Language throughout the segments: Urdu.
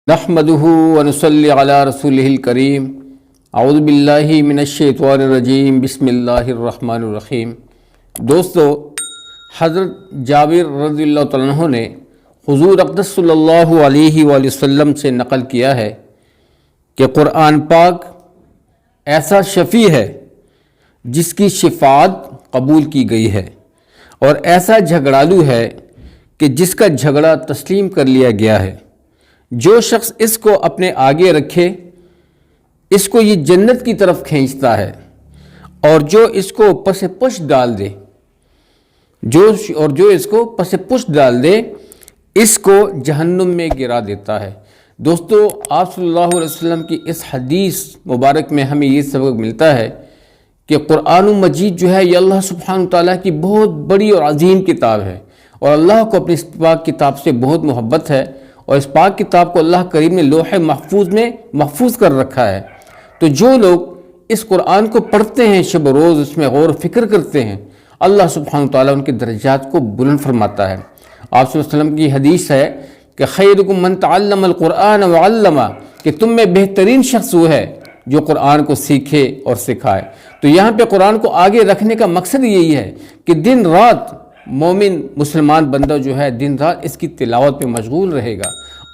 نحمدہ ونصلی علی رسولہ الکریم اعوذ باللہ من الشیطان الرجیم بسم اللہ الرحمن الرحیم۔ دوستو، حضرت جابر رضی اللہ تعالیٰ عنہ نے حضور اقدس صلی اللہ علیہ وآلہ وسلم سے نقل کیا ہے کہ قرآن پاک ایسا شفیع ہے جس کی شفاعت قبول کی گئی ہے، اور ایسا جھگڑالو ہے کہ جس کا جھگڑا تسلیم کر لیا گیا ہے۔ جو شخص اس کو اپنے آگے رکھے اس کو یہ جنت کی طرف کھینچتا ہے، اور جو اس کو پس پشت ڈال دے جو اس کو پس پشت ڈال دے اس کو جہنم میں گرا دیتا ہے۔ دوستو، آپ صلی اللہ علیہ وسلم کی اس حدیث مبارک میں ہمیں یہ سبق ملتا ہے کہ قرآن مجید جو ہے یہ اللہ سبحانہ تعالیٰ کی بہت بڑی اور عظیم کتاب ہے، اور اللہ کو اپنی اس پاک کتاب سے بہت محبت ہے، اور اس پاک کتاب کو اللہ کریم نے لوح محفوظ میں محفوظ کر رکھا ہے۔ تو جو لوگ اس قرآن کو پڑھتے ہیں، شب و روز اس میں غور و فکر کرتے ہیں، اللہ سبحانہ تعالیٰ ان کے درجات کو بلند فرماتا ہے۔ آپ صلی اللہ علیہ وسلم کی حدیث ہے کہ خیرکم من تعلم القرآن وعلمہ، کہ تم میں بہترین شخص وہ ہے جو قرآن کو سیکھے اور سکھائے۔ تو یہاں پہ قرآن کو آگے رکھنے کا مقصد یہی ہے کہ دن رات مومن مسلمان بندہ جو ہے دن رات اس کی تلاوت پہ مشغول رہے گا،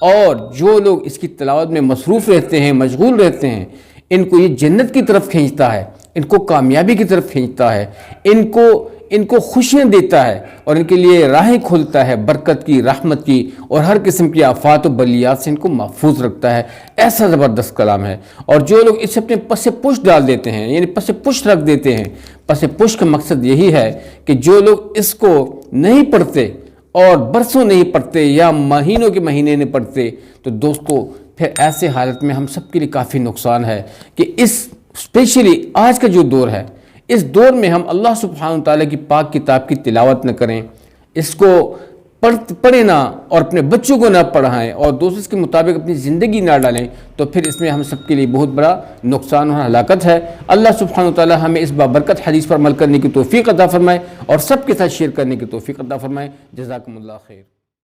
اور جو لوگ اس کی تلاوت میں مصروف رہتے ہیں، مشغول رہتے ہیں، ان کو یہ جنت کی طرف کھینچتا ہے، ان کو کامیابی کی طرف کھینچتا ہے، ان کو خوشیاں دیتا ہے، اور ان کے لیے راہیں کھولتا ہے برکت کی، رحمت کی، اور ہر قسم کی آفات و بلیات سے ان کو محفوظ رکھتا ہے۔ ایسا زبردست کلام ہے۔ اور جو لوگ اسے اپنے پس پشت ڈال دیتے ہیں، یعنی پس پشت رکھ دیتے ہیں، پس پشت کا مقصد یہی ہے کہ جو لوگ اس کو نہیں پڑھتے اور برسوں نہیں پڑھتے یا مہینوں کے مہینے نہیں پڑھتے، تو دوستو پھر ایسے حالت میں ہم سب کے لیے کافی نقصان ہے کہ اسپیشلی آج کا جو دور ہے، اس دور میں ہم اللہ سبحانہ تعالیٰ کی پاک کتاب کی تلاوت نہ کریں، اس کو پڑھیں نہ، اور اپنے بچوں کو نہ پڑھائیں، اور دوسروں کے مطابق اپنی زندگی نہ ڈالیں، تو پھر اس میں ہم سب کے لیے بہت بڑا نقصان اور ہلاکت ہے۔ اللہ سبحانہ تعالیٰ ہمیں اس بابرکت حدیث پر عمل کرنے کی توفیق عطا فرمائے، اور سب کے ساتھ شیئر کرنے کی توفیق عطا فرمائے۔ جزاکم اللہ خیر۔